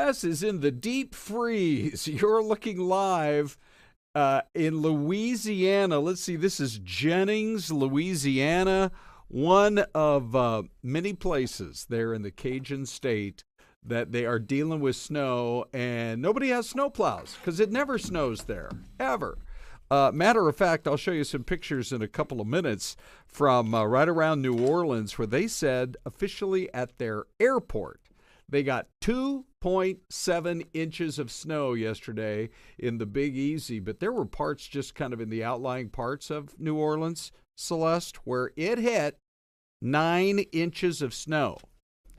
U.S. is in the deep freeze. You're looking live in Louisiana. Let's see, this is Jennings, Louisiana, one of many places there in the Cajun state that they are dealing with snow, and nobody has snowplows because it never snows there, ever. Matter of fact, I'll show you some pictures in a couple of minutes from right around New Orleans, where they said officially at their airport they got 2.7 inches of snow yesterday in the Big Easy. But there were parts just kind of in the outlying parts of New Orleans, Celeste, where it hit 9 inches of snow.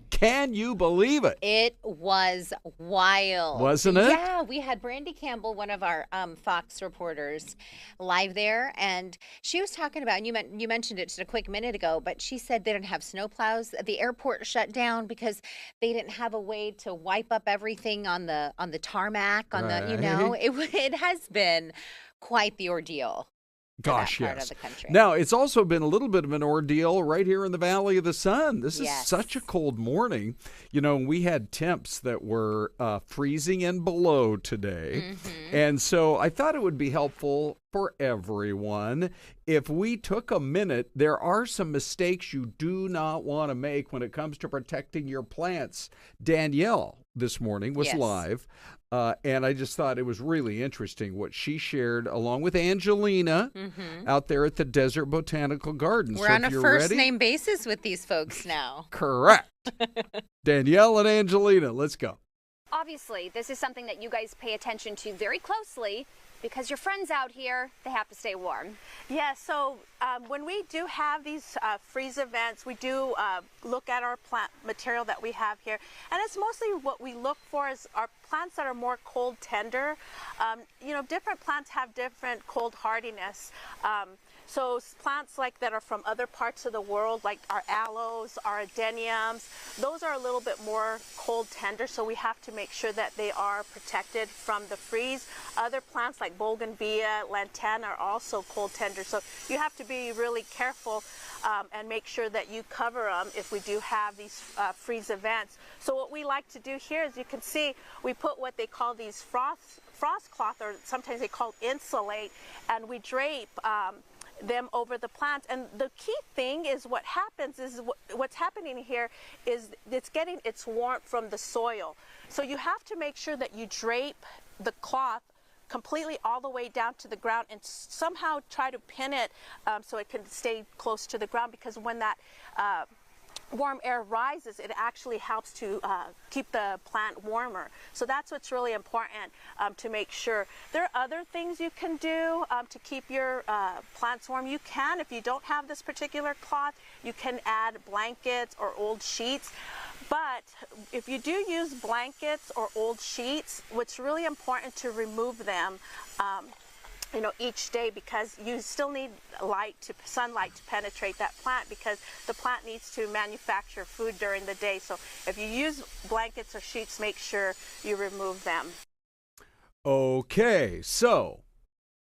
Can you believe it? It was wild. Wasn't it? Yeah, we had Brandy Campbell, one of our Fox reporters, live there, and she was talking about, and you mentioned it just a quick minute ago, but she said they didn't have snowplows. The airport shut down because they didn't have a way to wipe up everything on the tarmac, it has been quite the ordeal. Gosh, part yes. of the country. Now, it's also been a little bit of an ordeal right here in the Valley of the Sun. This is Yes. such a cold morning. You know, we had temps that were freezing and below today. Mm-hmm. And so I thought it would be helpful for everyone if we took a minute. There are some mistakes you do not want to make when it comes to protecting your plants. Danielle this morning was Yes. live. And I just thought it was really interesting what she shared along with Angelina out there at the Desert Botanical Gardens. We're on a first-name basis with these folks now. Correct. Danielle and Angelina, let's go. Obviously, this is something that you guys pay attention to very closely because your friends out here, they have to stay warm. Yeah, so when we do have these freeze events, we do look at our plant material that we have here. And it's mostly what we look for is our plants that are more cold tender. Different plants have different cold hardiness. So plants like that are from other parts of the world, like our aloes, our adeniums, those are a little bit more cold tender, so we have to make sure that they are protected from the freeze. Other plants like bougainvillea, lantana are also cold tender, so you have to be really careful and make sure that you cover them if we do have these freeze events. So what we like to do here, as you can see, we put what they call these frost cloth, or sometimes they call insulate, and we drape them over the plants. And the key thing is what happens is what's happening here is it's getting its warmth from the soil. So you have to make sure that you drape the cloth completely all the way down to the ground and somehow try to pin it so it can stay close to the ground, because when that warm air rises, it actually helps to keep the plant warmer. So that's what's really important to make sure. There are other things you can do to keep your plants warm. You can, if you don't have this particular cloth, you can add blankets or old sheets. But if you do use blankets or old sheets, what's really important to remove them each day, because you still need sunlight to penetrate that plant, because the plant needs to manufacture food during the day. So if you use blankets or sheets, make sure you remove them. Okay, so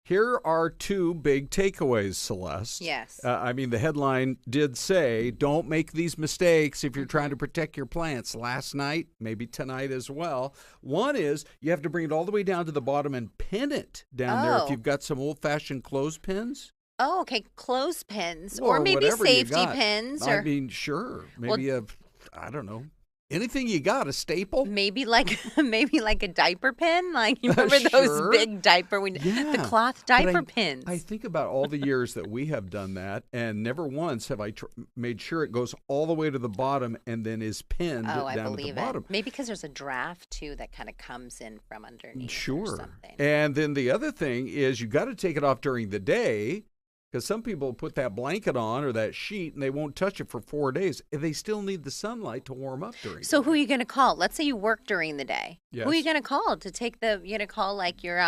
here are two big takeaways, Celeste. Yes. The headline did say, don't make these mistakes if you're trying to protect your plants. Last night, maybe tonight as well. One is you have to bring it all the way down to the bottom and pin it down there if you've got some old-fashioned clothespins. Oh, okay, clothespins. Or Or maybe whatever you safety got. pins. Sure. Maybe I don't know. Anything you got, a staple? Maybe like a diaper pin. Like, you remember those Sure. big diaper, the cloth diaper But pins. I think about all the years that we have done that, and never once have I made sure it goes all the way to the bottom and then is pinned down I at the believe bottom. it. Maybe because there's a draft too that kind of comes in from underneath. Or Sure. something. And then the other thing is you got to take it off during the day, because some people put that blanket on or that sheet and they won't touch it for 4 days. They still need the sunlight to warm up during So the who are day. you going to call? Let's say you work during the day. Yes. Who are you going to call to take you're going to call like your,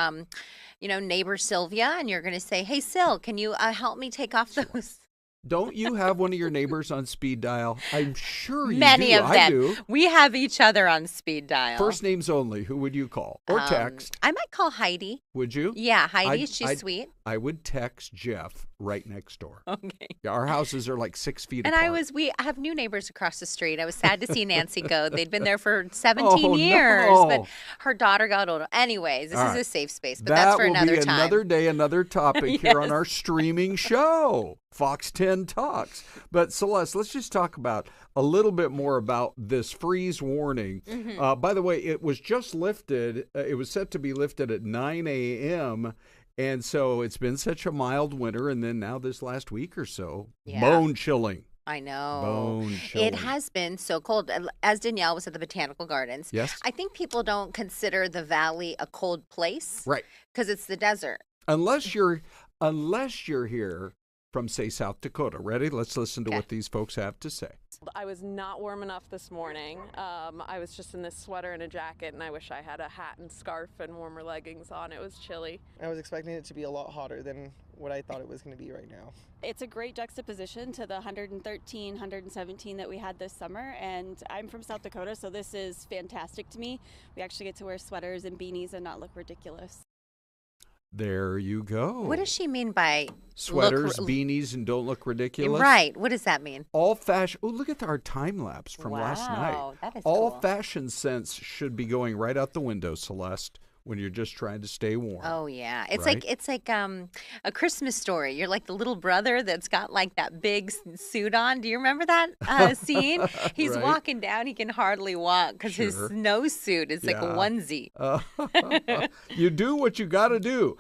neighbor Sylvia, and you're going to say, hey, Syl, can you help me take off those? Don't you have one of your neighbors on speed dial? I'm sure you Many do. of them. I do. We have each other on speed dial. First names only. Who would you call? Or text? I might call Heidi. Would you? Yeah, Heidi. I'd- She's I'd- sweet. I would text Jeff right next door. Okay. Yeah, our houses are like 6 feet And apart. we have new neighbors across the street. I was sad to see Nancy go. They'd been there for 17 Oh, years, no. but her daughter got older. Anyways, this All is right. a safe space, but that's for will another be time. another day, another topic here on Yes. our streaming show, Fox 10 Talks. But Celeste, let's just talk about a little bit more about this freeze warning. By the way, it was just lifted. It was set to be lifted at 9 a.m., and so it's been such a mild winter, and then now this last week or so, Yeah. bone chilling. I know. Bone chilling. It has been so cold. As Danielle was at the Botanical Gardens, Yes. I think people don't consider the valley a cold place. Right. Because it's the desert. Unless you're here from, say, South Dakota. Ready? Let's listen to Okay. what these folks have to say. I was not warm enough this morning. I was just in this sweater and a jacket, and I wish I had a hat and scarf and warmer leggings on. It was chilly. I was expecting it to be a lot hotter than what I thought it was going to be right now. It's a great juxtaposition to the 113, 117 that we had this summer, and I'm from South Dakota, so this is fantastic to me. We actually get to wear sweaters and beanies and not look ridiculous. There you go. What does she mean by Sweaters, look, beanies, and don't look ridiculous? Right. What does that mean? All fashion. Oh, look at our time lapse from last night. Wow, that is All cool. fashion sense should be going right out the window, Celeste, when you're just trying to stay warm. Oh yeah, it's Right? like a Christmas Story. You're like the little brother that's got like that big suit on. Do you remember that scene? He's Right. walking down. He can hardly walk because his Sure. snowsuit is like a Yeah. onesie. You do what you got to do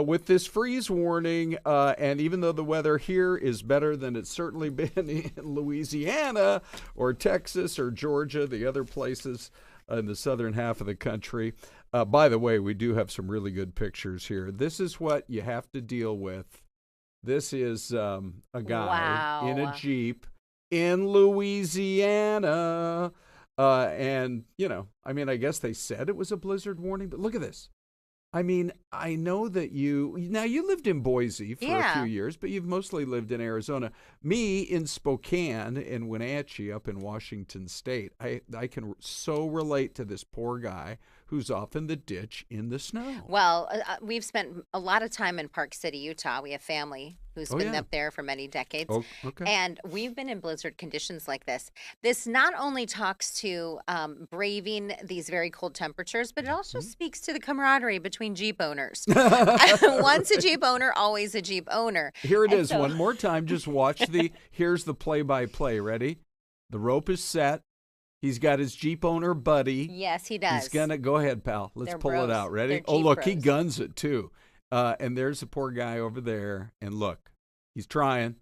with this freeze warning. And even though the weather here is better than it's certainly been in Louisiana or Texas or Georgia, the other places in the southern half of the country. By the way, we do have some really good pictures here. This is what you have to deal with. This is a guy in a Wow. Jeep in Louisiana. And, I guess they said it was a blizzard warning, but look at this. I mean, I know that you lived in Boise for a few years, but you've mostly lived in Arizona. Me in Spokane and Wenatchee up in Washington State. I can so relate to this poor guy who's off in the ditch in the snow. Well, we've spent a lot of time in Park City, Utah. We have family who's been up there for many decades. Oh, okay. And we've been in blizzard conditions like this. This not only talks to braving these very cold temperatures, but it also speaks to the camaraderie between Jeep owners. Once a Jeep owner, always a Jeep owner. Here it And is so- one more time. Just watch here's the play-by-play. Ready? The rope is set. He's got his Jeep owner buddy. Yes, he does. He's going to go ahead, pal. Let's They're pull it bros. out. Ready? They're Oh, Jeep look, he bros. guns it too. And there's the poor guy over there. And look, he's trying.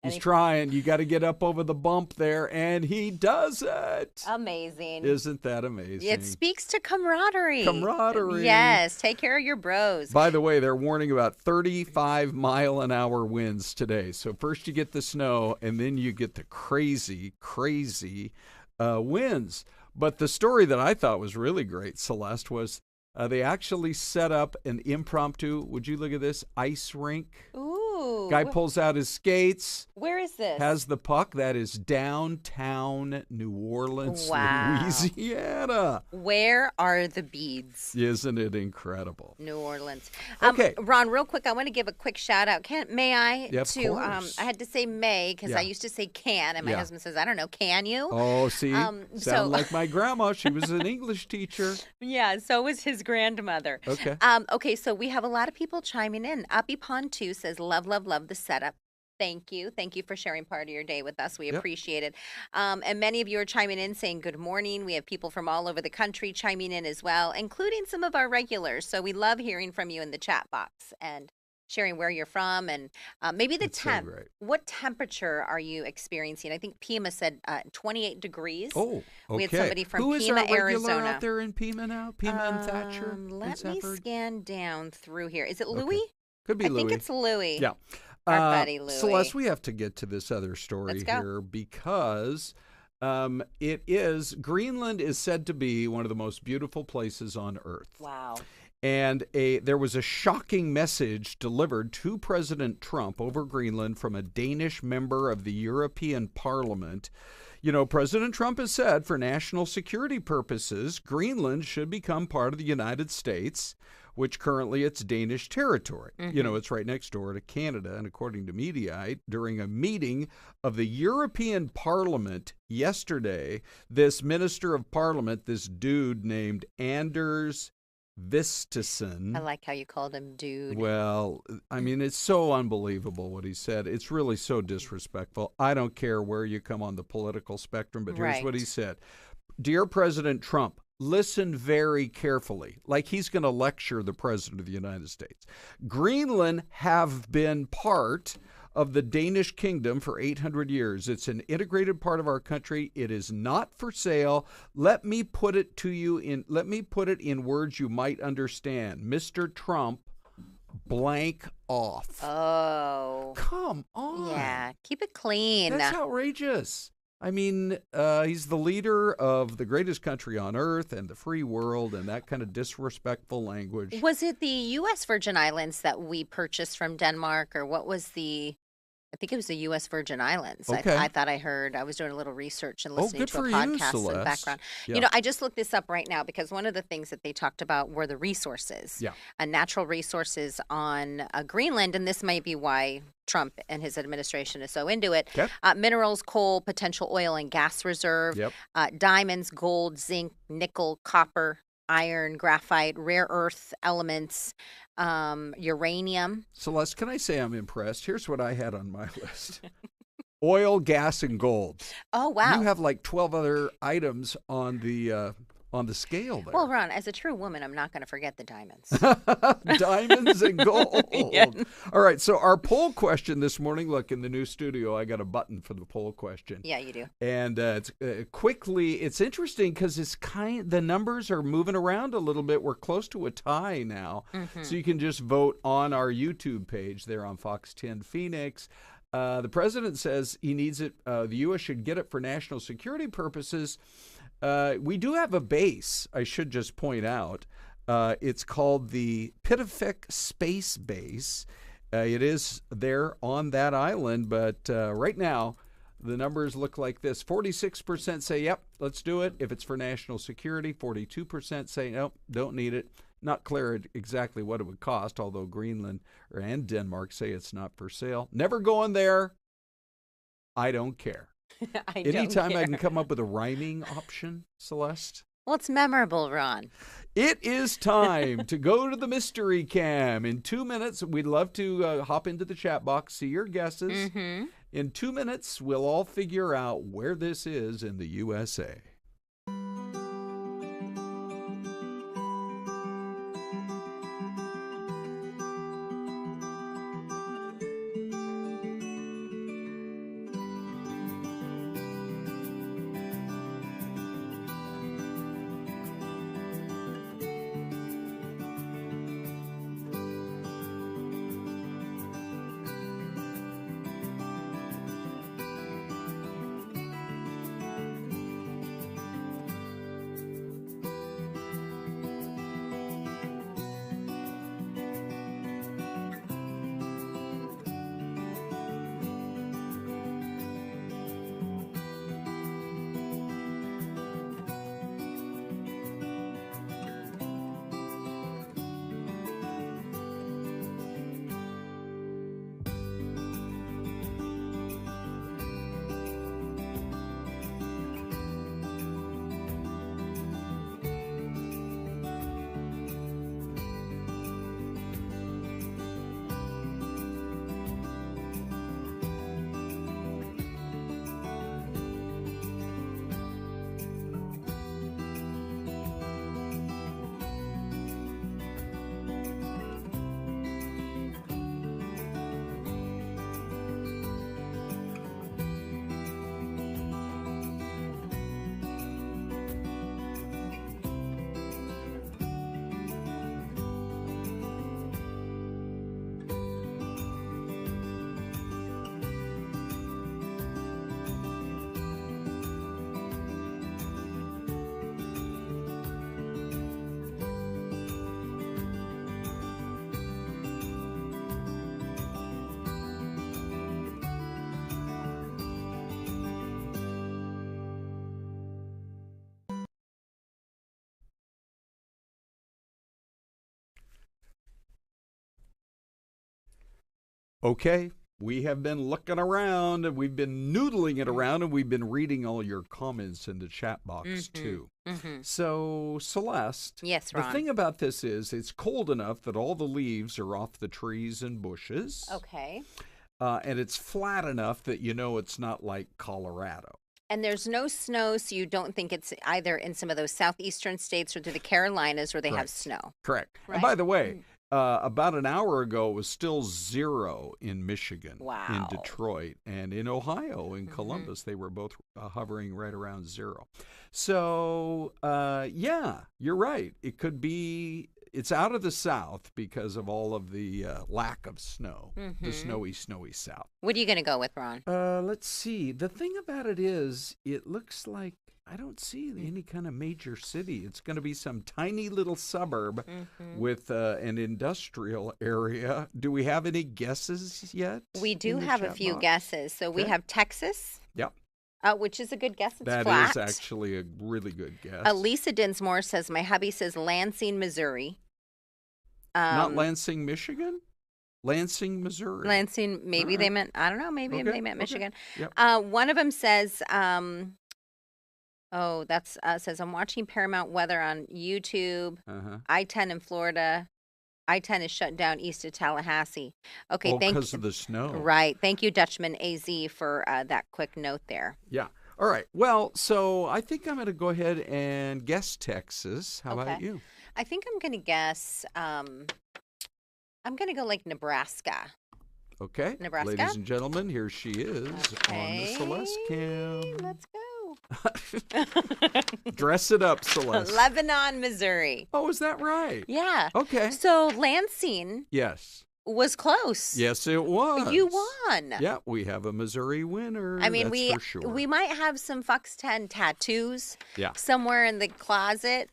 And He's trying. You got to get up over the bump there, and he does it. Amazing. Isn't that amazing? It speaks to camaraderie. Camaraderie. Yes, take care of your bros. By the way, they're warning about 35-mile-an-hour winds today. So first you get the snow, and then you get the crazy, crazy winds. But the story that I thought was really great, Celeste, was they actually set up an impromptu, would you look at this, ice rink. Ooh. Guy pulls out his skates, Where is this? has the puck. That is downtown New Orleans, Wow. Louisiana. Where are the beads? Isn't it incredible? New Orleans. Okay. Ron, real quick, I want to give a quick shout out. May I? Yeah, of course. I had to say may because I Yeah. used to say can, and my Yeah. husband says, I don't know, can you? Oh, see, so- sound like my grandma. She was an English teacher. Yeah, so was his grandmother. Okay. Okay, so we have a lot of people chiming in. Uppy Pond 2 says, love the setup. Thank you. Thank you for sharing part of your day with us. We Yep. appreciate it. And many of you are chiming in saying good morning. We have people from all over the country chiming in as well, including some of our regulars. So we love hearing from you in the chat box and sharing where you're from and maybe the That's so temp. great. What temperature are you experiencing? I think Pima said 28 degrees. Oh, okay. We had somebody from Who is Pima, our regular Arizona. out there in Pima now? Pima and Thatcher? and Let me Safford? scan down through here. Is it Okay. Louis? Could be I Louis. think it's Louis. Yeah. Our buddy Louis. Celeste, we have to get to this other story Let's go. here because Greenland is said to be one of the most beautiful places on Earth. Wow. And there was a shocking message delivered to President Trump over Greenland from a Danish member of the European Parliament. You know, President Trump has said for national security purposes, Greenland should become part of the United States. which currently it's Danish territory. You know, it's right next door to Canada. And according to Mediaite, during a meeting of the European Parliament yesterday, this minister of parliament, this dude named Anders Vistisen. I like how you called him dude. Well, I mean, it's so unbelievable what he said. It's really so disrespectful. I don't care where you come on the political spectrum, but here's what he said. Dear President Trump, listen very carefully, like he's going to lecture the President of the United States. Greenland have been part of the Danish kingdom for 800 years. It's an integrated part of our country. It is not for sale. Let me put it in words you might understand. Mr. Trump, blank off. Oh. Come on. Yeah, keep it clean. That's outrageous. I mean, he's the leader of the greatest country on earth and the free world, and that kind of disrespectful language. Was it the U.S. Virgin Islands that we purchased from Denmark, or what was I think it was the U.S. Virgin Islands. Okay. I thought I heard. I was doing a little research and listening good to a for you, podcast in the Celeste. background. Yeah. You know, I just looked this up right now because one of the things that they talked about were the resources, natural resources on Greenland, and this might be why Trump and his administration is so into it. Okay. Minerals, coal, potential oil and gas reserve, diamonds, gold, zinc, nickel, copper, iron, graphite, rare earth elements, uranium. Celeste, can I say I'm impressed? Here's what I had on my list. Oil, gas, and gold. Oh, wow. You have like 12 other items on the scale there. Well, Ron, as a true woman, I'm not going to forget the diamonds. Diamonds and gold. Yeah. All right, so our poll question this morning, look, in the new studio, I got a button for the poll question. Yeah, you do. And it's it's interesting because the numbers are moving around a little bit. We're close to a tie now. So you can just vote on our YouTube page there on Fox 10 Phoenix. The president says he needs it. The U.S. should get it for national security purposes. We do have a base, I should just point out. It's called the Pitofik Space Base. It is there on that island, but right now the numbers look like this. 46% say, yep, let's do it if it's for national security. 42% say, nope, don't need it. Not clear exactly what it would cost, although Greenland and Denmark say it's not for sale. Never going there. I don't care. Anytime I can come up with a rhyming option, Celeste. Well, it's memorable, Ron. It is time to go to the mystery cam. In 2 minutes, we'd love to hop into the chat box, see your guesses. In 2 minutes, we'll all figure out where this is in the USA. Okay, we have been looking around and we've been noodling it around and we've been reading all your comments in the chat box too. So, Celeste, Yes, the Ron. thing about this is it's cold enough that all the leaves are off the trees and bushes. Okay. And it's flat enough that you know it's not like Colorado. And there's no snow, so you don't think it's either in some of those southeastern states or to the Carolinas where they have snow. Correct. Right? And by the way, about an hour ago, it was still 0 in Michigan, in Detroit, and in Ohio, in Columbus. They were both hovering right around 0. So, yeah, you're right. It could be, it's out of the South because of all of the lack of snow, the snowy South. What are you going to go with, Ron? Let's see. The thing about it is, it looks like I don't see any kind of major city. It's going to be some tiny little suburb with an industrial area. Do we have any guesses yet? We do have a few guesses. So we have Texas. Yep. Which is a good guess. It's that flat. is actually a really good guess. Lisa Dinsmore says, my hubby says Lansing, Missouri. Not Lansing, Michigan? Lansing, Missouri. Lansing, maybe they meant, I don't know, maybe they meant Michigan. Yep. One of them says, says, I'm watching Paramount Weather on YouTube. I-10 in Florida. I-10 is shut down east of Tallahassee. Okay, thank you. Because of the snow. Right. Thank you, Dutchman AZ, for that quick note there. Yeah. All right. Well, so I think I'm going to go ahead and guess Texas. How about you? I think I'm going to guess, I'm going to go like Nebraska. Okay. Nebraska? Ladies and gentlemen, here she is on the Celeste Cam. Let's go. Dress it up, Celeste. Lebanon, Missouri. Oh, is that right? Yeah. Okay. So Lansing Yes. was close. Yes, it was. You won. Yeah, we have a Missouri winner. I mean, that's for sure. we might have some Fox 10 tattoos somewhere in the closet.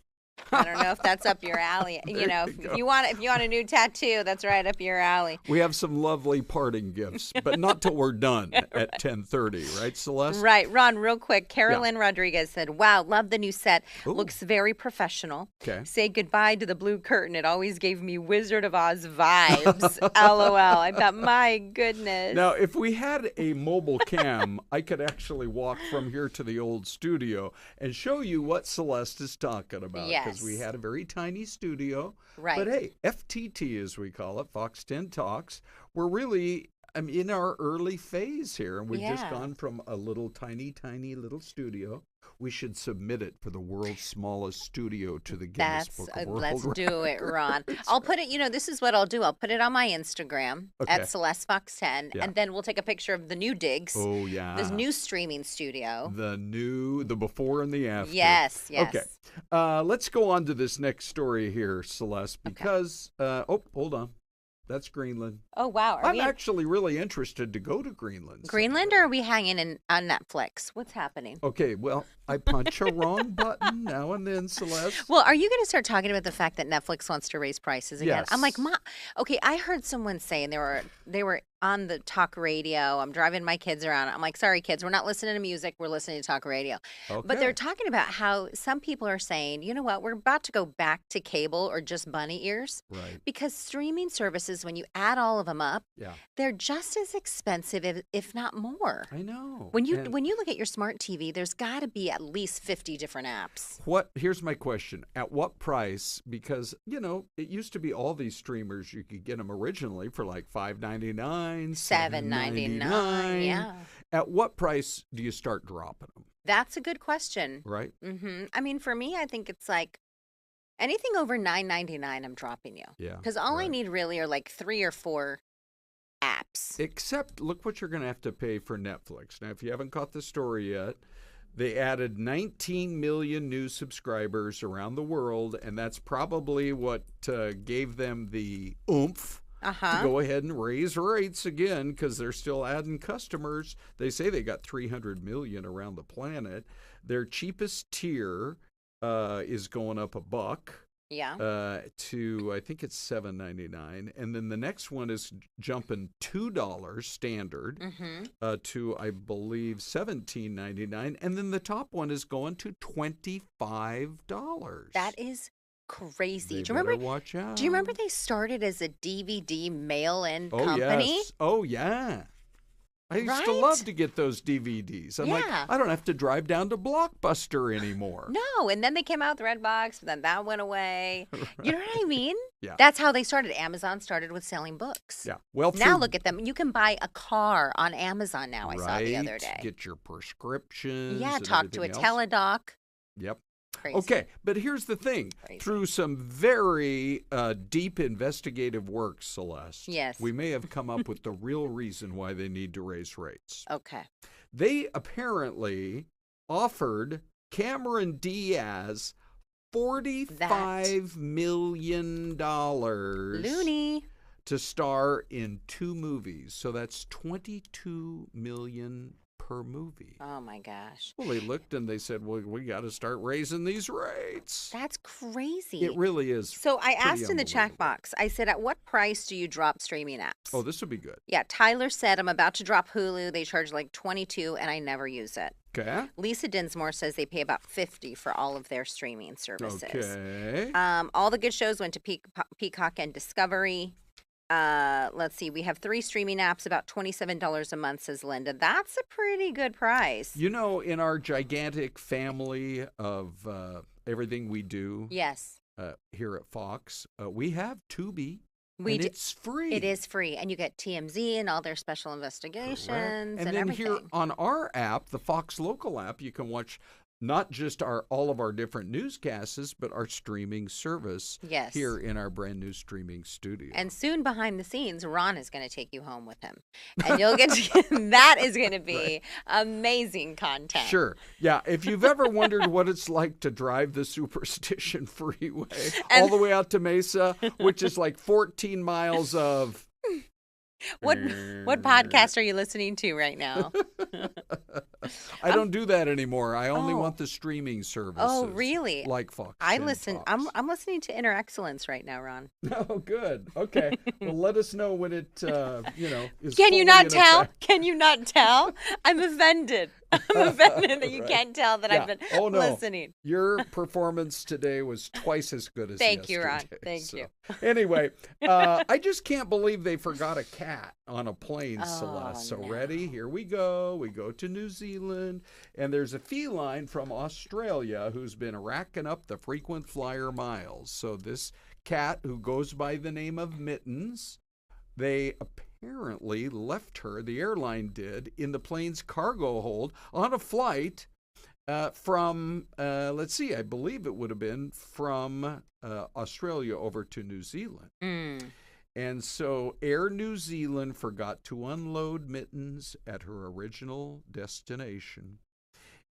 I don't know if that's up your alley. You know, if you want a new tattoo, that's right up your alley. We have some lovely parting gifts, but not till we're done at 10:30, right, Celeste? Right. Ron, real quick, Carolyn Rodriguez said, wow, love the new set. Looks very professional. Okay. Say goodbye to the blue curtain. It always gave me Wizard of Oz vibes. LOL. I thought, my goodness. Now, if we had a mobile cam, I could actually walk from here to the old studio and show you what Celeste is talking about. Yes. Because we had a very tiny studio. Right. But hey, FTT as we call it, Fox 10 Talks, we're really in our early phase here. And we've just gone from a little tiny little studio. We should submit it for the world's smallest studio to the Guinness Book of World Let's Records. do it, Ron. I'll put it, this is what I'll do. I'll put it on my Instagram at Celeste Fox 10, and then we'll take a picture of the new digs. Oh, yeah. This new streaming studio. The before and the after. Yes. Okay. Let's go on to this next story here, Celeste, because, hold on. That's Greenland. Oh, wow. I'm actually really interested to go to Greenland. Greenland, or are we hanging on Netflix? What's happening? Okay, well, I punch a wrong button now and then, Celeste. Well, are you going to start talking about the fact that Netflix wants to raise prices again? Yes. I'm like, okay, I heard someone say, and they were on the talk radio. I'm driving my kids around. I'm like, sorry, kids, we're not listening to music. We're listening to talk radio. Okay. But they're talking about how some people are saying, you know what, we're about to go back to cable or just bunny ears. Right. Because streaming services, when you add all of them up, Yeah. they're just as expensive, if not more. I know. When you look at your smart TV, there's got to be at least 50 different apps. Here's my question. At what price? Because, it used to be all these streamers, you could get them originally for like $5.99, $7.99. Yeah. At what price do you start dropping them? That's a good question. Right? Mm-hmm. I mean, for me, I think it's like anything over $9.99, I'm dropping you. Yeah. Because all I need really are like 3 or 4 apps. Except, look what you're going to have to pay for Netflix. Now, if you haven't caught the story yet, they added 19 million new subscribers around the world, and that's probably what gave them the oomph to go ahead and raise rates again, because they're still adding customers. They say they got 300 million around the planet. Their cheapest tier is going up $1. Yeah. To I think it's $7.99, and then the next one is jumping $2 standard to I believe $17.99, and then the top one is going to $25. That is crazy. They Do you remember? better watch out. Do you remember they started as a DVD mail-in Oh, company? yes. Oh, yeah. I used to Right? love to get those DVDs. I'm like, Yeah. I don't have to drive down to Blockbuster anymore. No, and then they came out with Redbox, but then that went away. You know what I mean? Yeah. That's how they started. Amazon started with selling books. Yeah. Well, Now through- look at them. You can buy a car on Amazon now, I saw the other Right, day. Get your prescriptions. Yeah, and talk to a everything else. teledoc. Yep. Crazy. Okay, but here's the thing. Crazy. Through some very deep investigative work, Celeste, Yes. we may have come up with the real reason why they need to raise rates. Okay. They apparently offered Cameron Diaz $45 million Looney. to star in 2 movies. So that's $22 million per movie. Oh my gosh. Well, they looked and they said, well, we got to start raising these rates. That's crazy. It really is. So I pretty asked in the chat unbelievable. box, I said, at what price do you drop streaming apps? Oh, this would be good. Yeah, Tyler said, I'm about to drop Hulu. They charge like 22 and I never use it. Okay. Lisa Dinsmore says they pay about 50 for all of their streaming services. Okay. All the good shows went to Peacock and Discovery. Let's see. We have 3 streaming apps, about $27 a month, says Linda. That's a pretty good price. You know, in our gigantic family of everything we do Yes. here at Fox, we have Tubi. We and do- it's free. It is free. And you get TMZ and all their special investigations Correct. and then everything. here on our app, the Fox Local app, you can watch not just all of our different newscasts, but our streaming service Yes. here in our brand new streaming studio. And soon behind the scenes, Ron is going to take you home with him. And you'll get to, that is going to be amazing content. Sure. Yeah. If you've ever wondered what it's like to drive the Superstition Freeway all And- the way out to Mesa, which is like 14 miles of. What podcast are you listening to right now? I don't do that anymore. I only Oh. want the streaming services. Oh, really? Like Fox. I 10 listen. Fox. I'm listening to Inner Excellence right now, Ron. Oh, good. Okay. Well, let us know when it, is. Can you fully not in tell? effect. Can you not tell? I'm offended. I'm offended that you Right. can't tell that I've Yeah. been Oh, no. listening. Your performance today was twice as good as Thank you, Ron. yesterday, Thank so. you. Anyway, I just can't believe they forgot a cat on a plane, Oh, Celeste. So no. ready? Here we go. We go to New Zealand, and there's a feline from Australia who's been racking up the frequent flyer miles. So this cat, who goes by the name of Mittens, they apparently left her, the airline did, in the plane's cargo hold on a flight from, let's see, I believe it would have been from Australia over to New Zealand. Mm. And so Air New Zealand forgot to unload Mittens at her original destination.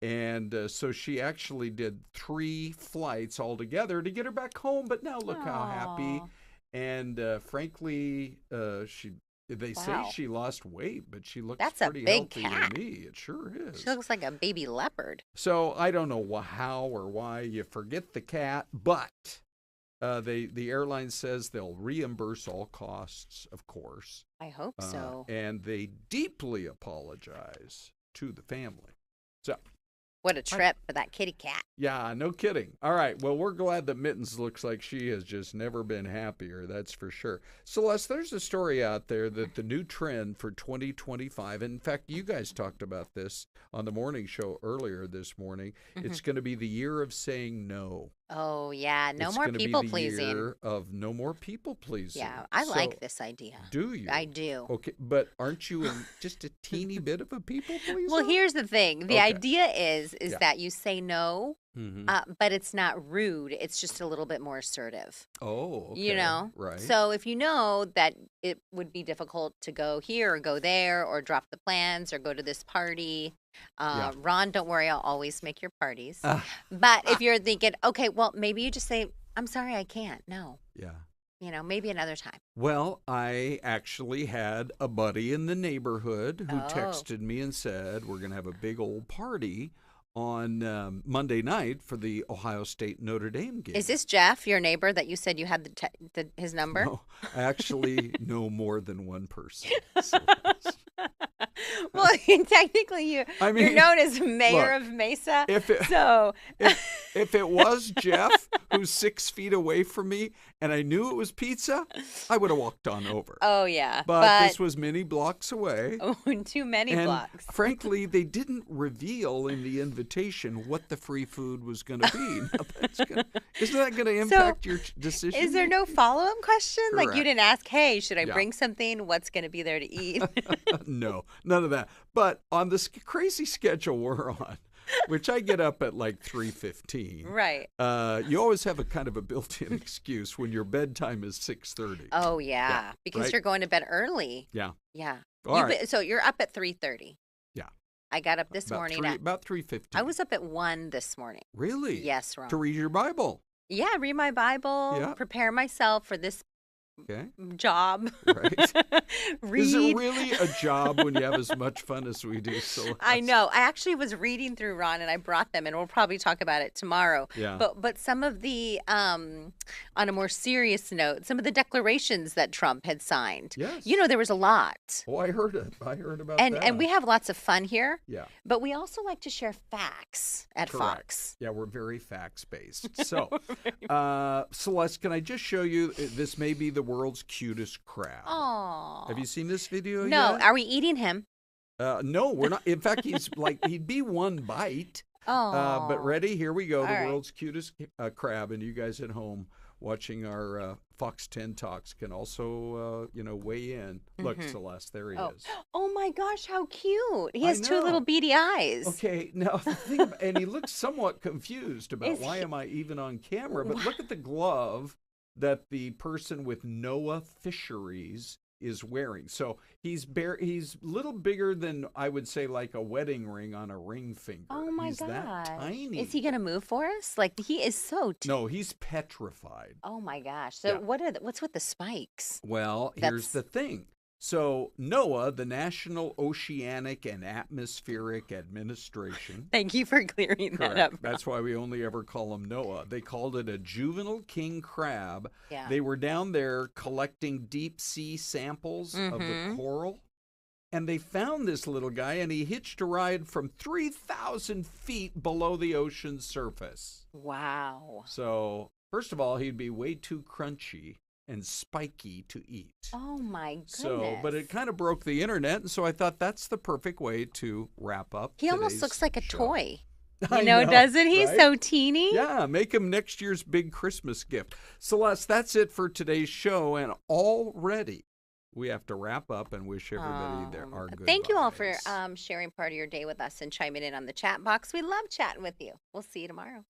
And so she actually did 3 flights altogether to get her back home. But now look how happy. Aw. And frankly, they say Wow. she lost weight, but she looks That's a pretty big healthy cat. to me. It sure is. She looks like a baby leopard. So I don't know how or why you forget the cat, but the airline says they'll reimburse all costs, of course. I hope so. And they deeply apologize to the family. So, What a trip for that kitty cat. yeah, no kidding. All right, well, we're glad that Mittens looks like she has just never been happier, that's for sure. Celeste, there's a story out there that the new trend for 2025, in fact, you guys talked about this on the morning show earlier this morning, it's going to be the year of saying no. Oh, yeah. No It's more gonna be people the pleasing. year of no more people pleasing. Yeah, I So, like this idea. Do you? I do. Okay, but aren't you just a teeny bit of a people pleaser? Well, here's the thing. The Okay. idea is Yeah. that you say no, Mhm. but it's not rude. It's just a little bit more assertive. Oh, okay. You know? Right. So if you know that it would be difficult to go here or go there or drop the plans or go to this party, Yeah. Ron, don't worry, I'll always make your parties. Ah. But if you're thinking, okay, well, maybe you just say, I'm sorry, I can't. No. Yeah. You know, maybe another time. Well, I actually had a buddy in the neighborhood who Oh. texted me and said, we're going to have a big old party on Monday night for the Ohio State Notre Dame game. Is this Jeff, your neighbor, that you said you had his number? No, I actually know more than one person. So, Well, technically, I you're mean, known as mayor look, of Mesa. if it- So, If it was Jeff, who's 6 feet away from me, and I knew it was pizza, I would have walked on over. Oh, yeah. But this was many blocks away. Oh, too many And blocks. frankly, they didn't reveal in the invitation what the free food was going to be. Isn't that going to impact your decision? Is there no follow-up question? Like you Correct. didn't ask, hey, should I Yeah. bring something? What's going to be there to eat? No, none of that. But on this crazy schedule we're on, which I get up at like 3:15. Right. You always have a kind of a built-in excuse when your bedtime is 6:30. Oh, yeah. Because right? you're going to bed early. Yeah. Yeah. All right. So you're up at 3:30. Yeah. I got up this morning. About 3:15. I was up at 1 this morning. Really? Yes, Ron. To read your Bible. Yeah, read my Bible, Yeah. prepare myself for this Okay. job. Right. Read. Is it really a job when you have as much fun as we do? Celeste? I know. I actually was reading through, Ron, and I brought them, and we'll probably talk about it tomorrow. Yeah. But some of the, on a more serious note, some of the declarations that Trump had signed. Yes. You know, there was a lot. Oh, I heard it. I heard about And that. and we have lots of fun here. Yeah. But we also like to share facts at Correct. Fox. Yeah, we're very facts-based. So, Celeste, can I just show you, this may be the world's cutest crab. Aw. Have you seen this video No. yet? Are we eating him? No, we're not. In fact, he'd be one bite. Oh. But ready? Here we go. All The right. world's cutest crab. And you guys at home watching our Fox 10 Talks can also, weigh in. Look, Celeste, there he is. Oh my gosh, how cute. He I has two know. little beady eyes. Okay, now the thing, and he looks somewhat confused about Is why he- am I even on camera? But look at the glove that the person with NOAA Fisheries is wearing. So he's little bigger than I would say like a wedding ring on a ring finger. Oh my he's gosh. that tiny. Is he going to move for us? Like he is so No, he's petrified. Oh my gosh. So Yeah. what's with the spikes? Well, here's the thing. So NOAA, the National Oceanic and Atmospheric Administration. Thank you for clearing that up. Correct. That's why we only ever call them NOAA. They called it a juvenile king crab. Yeah. They were down there collecting deep sea samples of the coral. And they found this little guy, and he hitched a ride from 3,000 feet below the ocean's surface. Wow. So, first of all, he'd be way too crunchy and spiky to eat. Oh my goodness. So, but it kind of broke the internet, and so I thought that's the perfect way to wrap up. He almost today's looks like a show. toy. I You know, doesn't he? right? So teeny. Yeah, make him next year's big Christmas gift. Celeste, that's it for today's show, and already we have to wrap up and wish everybody our good Thank you all for sharing part of your day with us and chiming in on the chat box. We love chatting with you. We'll see you tomorrow.